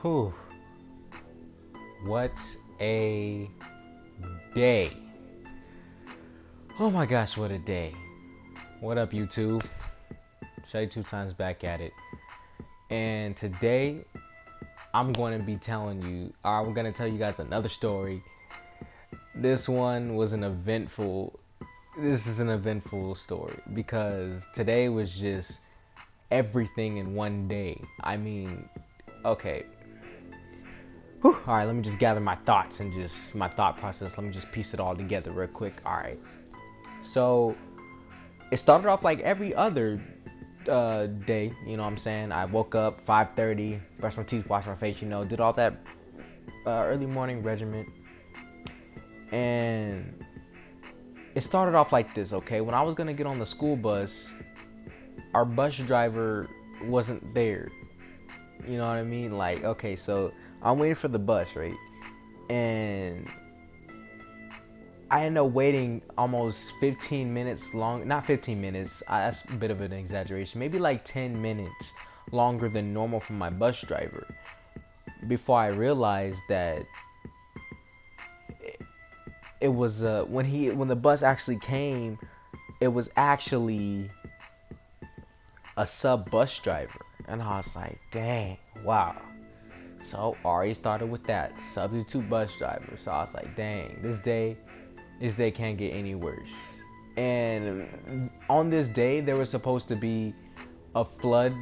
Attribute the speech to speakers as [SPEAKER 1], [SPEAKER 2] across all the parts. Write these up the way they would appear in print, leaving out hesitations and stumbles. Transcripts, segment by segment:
[SPEAKER 1] Whew. What a day. Oh my gosh, what a day. What up, YouTube? Shutty 2 times back at it. And today, I'm going to be I'm going to tell you guys another story. This one was this is an eventful story because today was just everything in one day. I mean, okay. Whew. All right, let me just gather my thoughts and just my thought process. Let me just piece it all together real quick. All right. So it started off like every other day. You know what I'm saying? I woke up 5:30, brushed my teeth, washed my face. Did all that early morning regimen. And it started off like this. Okay, when I was gonna get on the school bus, our bus driver wasn't there. You know what I mean? Like, okay, so I'm waiting for the bus, right? And I ended up waiting almost 15 minutes long. Not 15 minutes. That's a bit of an exaggeration. Maybe like 10 minutes longer than normal for my bus driver. Before I realized that it was when the bus actually came, it was actually a sub bus driver. And I was like, dang, wow. So already started with that substitute bus driver. So I was like, dang, this day can't get any worse. And on this day, there was supposed to be a flood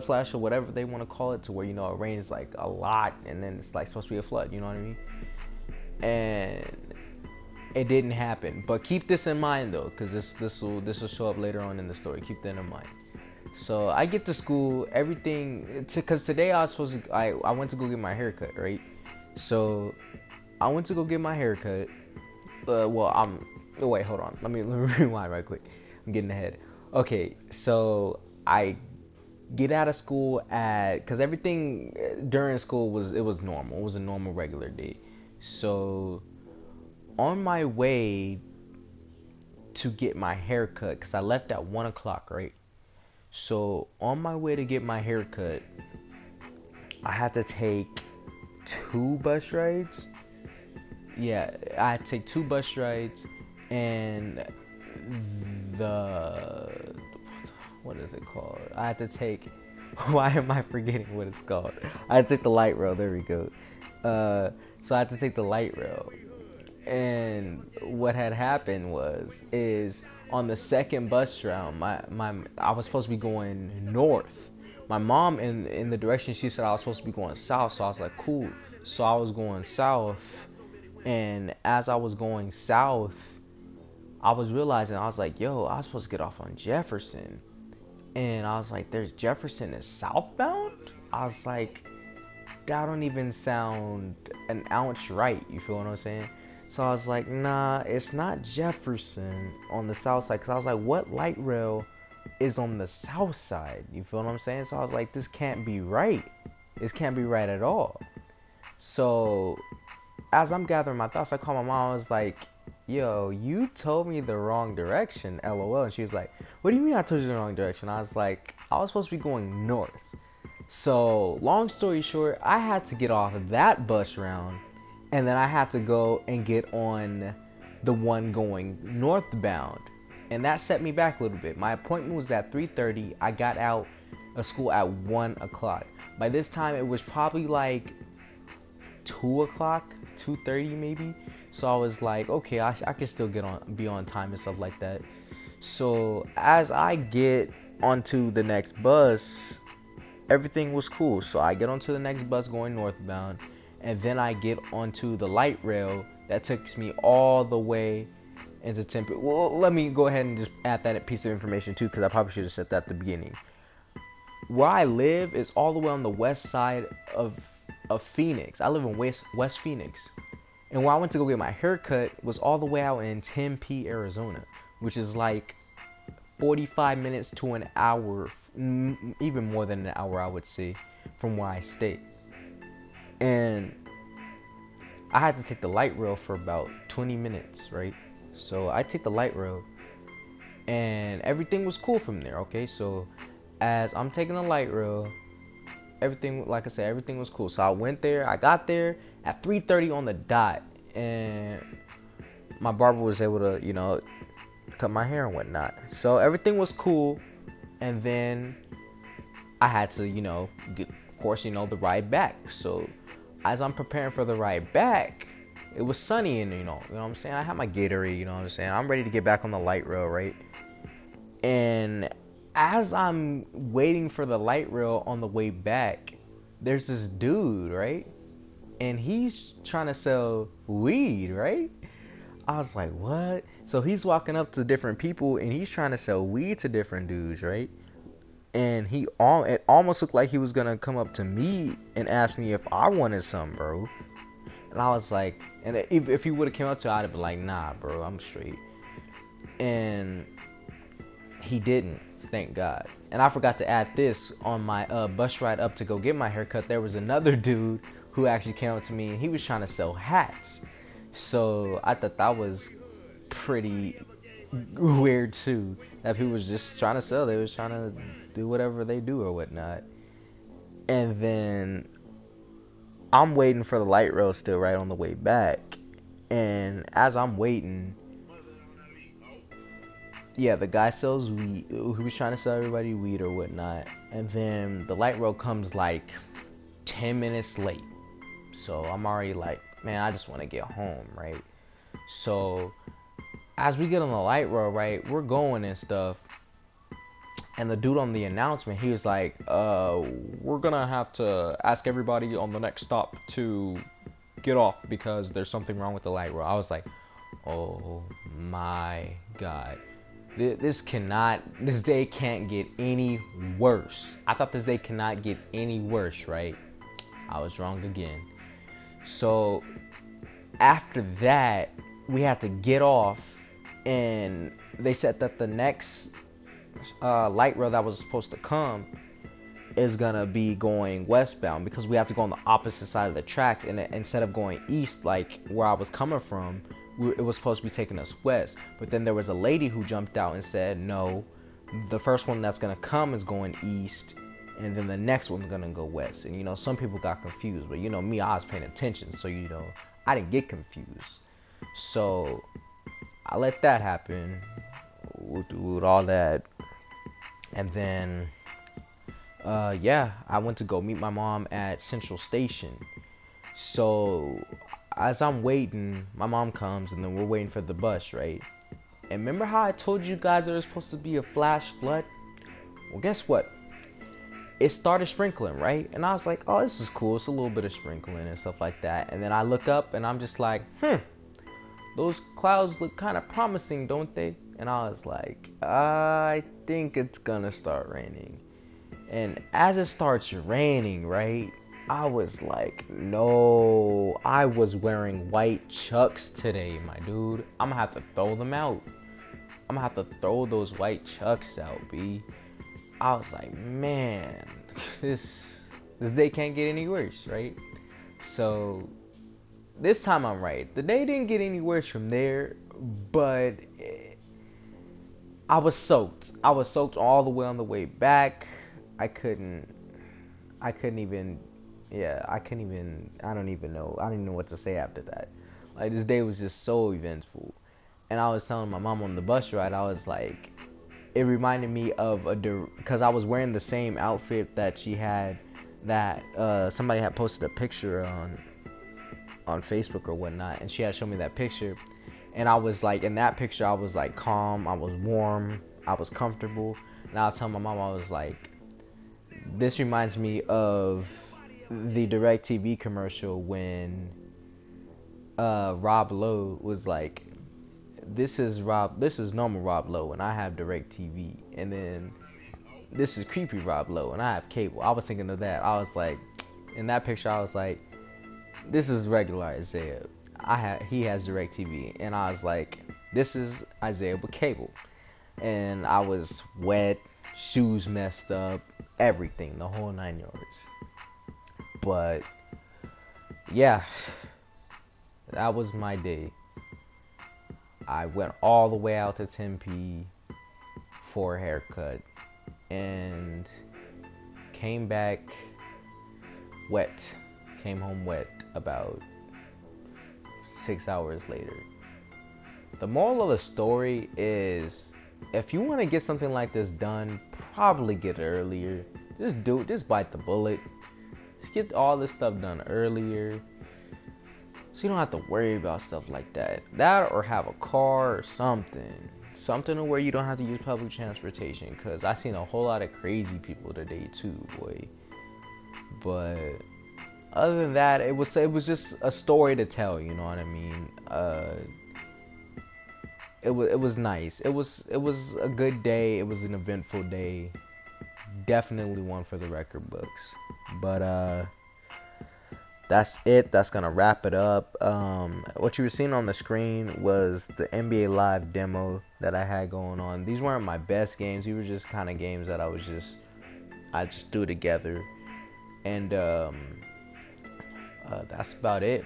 [SPEAKER 1] flash or whatever they want to call it, to where it rains like a lot, and then it's like supposed to be a flood. You know what I mean? And it didn't happen. But keep this in mind though, because this will show up later on in the story. Keep that in mind. So I get to school, because today I went to go get my haircut, right? So I went to go get my haircut. Wait, hold on. Let me rewind right quick. I'm getting ahead. Okay, so I get out of school because everything during school was normal. It was a normal regular day. So on my way to get my haircut, because I left at 1 o'clock, right? So on my way to get my haircut, I had to take 2 bus rides. Yeah, I had to take 2 bus rides, and what is it called? I had to take. Why am I forgetting what it's called? I had to take the light rail. There we go. So I had to take the light rail. And what had happened is on the second bus route, I was supposed to be going north. My mom in the direction she said I was supposed to be going south, so I was like, cool. So I was going south, and as I was going south, I was realizing, I was like, yo, I was supposed to get off on Jefferson. And I was like, there's Jefferson is southbound? I was like, that don't even sound an ounce right. You feel what I'm saying? So I was like, nah, it's not Jefferson on the south side. Because I was like, what light rail is on the south side? You feel what I'm saying? So I was like, this can't be right. This can't be right at all. So as I'm gathering my thoughts, I called my mom. I was like, yo, you told me the wrong direction, LOL. And she was like, what do you mean I told you the wrong direction? I was like, I was supposed to be going north. So long story short, I had to get off of that bus round, and then I had to go and get on the one going northbound. And that set me back a little bit. My appointment was at 3:30. I got out of school at 1 o'clock. By this time, it was probably like 2 o'clock, 2:30 maybe. So I was like, okay, I can still be on time and stuff like that. So as I get onto the next bus, everything was cool. So I get onto the next bus going northbound, and then I get onto the light rail that takes me all the way into Tempe. Well, let me go ahead and just add that piece of information too, because I probably should have said that at the beginning. Where I live is all the way on the west side of Phoenix. I live in West Phoenix. And where I went to go get my haircut was all the way out in Tempe, Arizona, which is like 45 minutes to an hour, even more than an hour, I would say, from where I stay. And I had to take the light rail for about 20 minutes, right? So I take the light rail, and everything was cool from there, okay? So as I'm taking the light rail, everything, like I said, everything was cool. So I went there. I got there at 3:30 on the dot, and my barber was able to, cut my hair and whatnot. So everything was cool, and then I had to, get, of course, the ride back. So as I'm preparing for the ride back, it was sunny, and you know what I'm saying. I had my Gatorade, you know what I'm saying. I'm ready to get back on the light rail, right? And as I'm waiting for the light rail on the way back, there's this dude, right? And he's trying to sell weed, right? I was like, what? So he's walking up to different people and he's trying to sell weed to different dudes, right? And it almost looked like he was gonna come up to me and ask me if I wanted some, bro. And I was like, and if he would have came up to me, I'd have been like, nah, bro, I'm straight. And he didn't, thank God. And I forgot to add this, on my bus ride up to go get my haircut, there was another dude who actually came up to me and he was trying to sell hats. So I thought that was pretty weird too, that people was just trying to sell. They was trying to do whatever they do or whatnot. And then I'm waiting for the light rail still, right, on the way back. And as I'm waiting, yeah, the guy sells weed. He was trying to sell everybody weed or whatnot. And then the light rail comes like 10 minutes late. So I'm already like, man, I just want to get home, right? So as we get on the light rail, right, we're going and stuff. And the dude on the announcement, he was like, we're gonna have to ask everybody on the next stop to get off because there's something wrong with the light rail. I was like, oh my God. This day can't get any worse. I thought this day cannot get any worse, right? I was wrong again. So after that, we had to get off, and they said that the next light rail that was supposed to come is gonna be going westbound because we have to go on the opposite side of the tracks, and instead of going east like where I was coming from, it was supposed to be taking us west. But then there was a lady who jumped out and said, no, the first one that's gonna come is going east, and then the next one's gonna go west. And some people got confused, but me, I was paying attention, so I didn't get confused. So I let that happen with all that. And then I went to go meet my mom at Central Station. So as I'm waiting, my mom comes, and then we're waiting for the bus, right? And remember how I told you guys there was supposed to be a flash flood? Well, guess what? It started sprinkling, right? And I was like, oh, this is cool. It's a little bit of sprinkling and stuff like that. And then I look up and I'm just like, those clouds look kind of promising, don't they? And I was like, I think it's gonna start raining. And as it starts raining, right, I was like, no, I was wearing white Chucks today, my dude. I'm gonna have to throw them out. I'm gonna have to throw those white Chucks out, B. I was like, man, this day can't get any worse, right? So this time I'm right. The day didn't get any worse from there, but I was soaked. I was soaked all the way on the way back. I don't even know what to say after that. Like, this day was just so eventful. And I was telling my mom on the bus ride, I was like, it reminded me of because I was wearing the same outfit that she had, that somebody had posted a picture on Facebook or whatnot, and she had shown me that picture. And I was like, in that picture, I was like calm, I was warm, I was comfortable. And I was telling my mom, I was like, this reminds me of the DirecTV commercial when Rob Lowe was like, this is normal Rob Lowe and I have DirecTV, and then this is creepy Rob Lowe and I have cable. I was thinking of that. I was like, in that picture, I was like, this is regular Isaiah. He has DirecTV, and I was like, this is Isaiah with cable. And I was wet, shoes messed up, everything, the whole 9 yards. But yeah, that was my day. I went all the way out to Tempe for a haircut and came back wet. Came home wet about 6 hours later. The moral of the story is, if you want to get something like this done, probably get it earlier. Just bite the bullet. Just get all this stuff done earlier, so you don't have to worry about stuff like that. That, or have a car or something where you don't have to use public transportation. Cause I seen a whole lot of crazy people today too, boy. But other than that, it was just a story to tell. You know what I mean? It was nice. It was a good day. It was an eventful day. Definitely one for the record books. But that's it. That's gonna wrap it up. What you were seeing on the screen was the NBA Live demo that I had going on. These weren't my best games. These were just kind of games that I just threw together, and that's about it.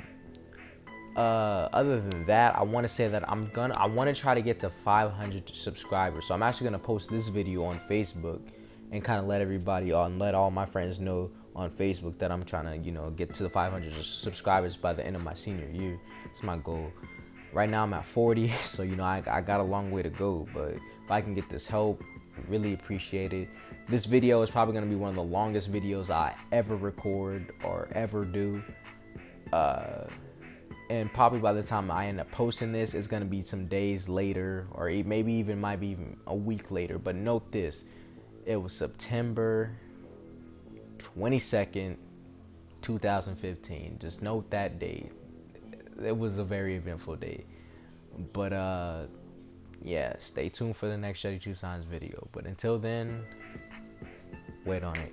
[SPEAKER 1] Other than that, I want to say that I want to try to get to 500 subscribers. So I'm actually gonna post this video on Facebook and kind of let everybody on, let all my friends know on Facebook that I'm trying to, get to the 500 subscribers by the end of my senior year. It's my goal. Right now I'm at 40, so I got a long way to go. But if I can get this help, really appreciate it. This video is probably gonna be one of the longest videos I ever record or ever do. And probably by the time I end up posting this, it's gonna be some days later, or maybe even might be even a week later. But note this: it was September 22nd, 2015. Just note that date. It was a very eventful day. But yeah, stay tuned for the next Shutty 2 Signs video. But until then, wait on it.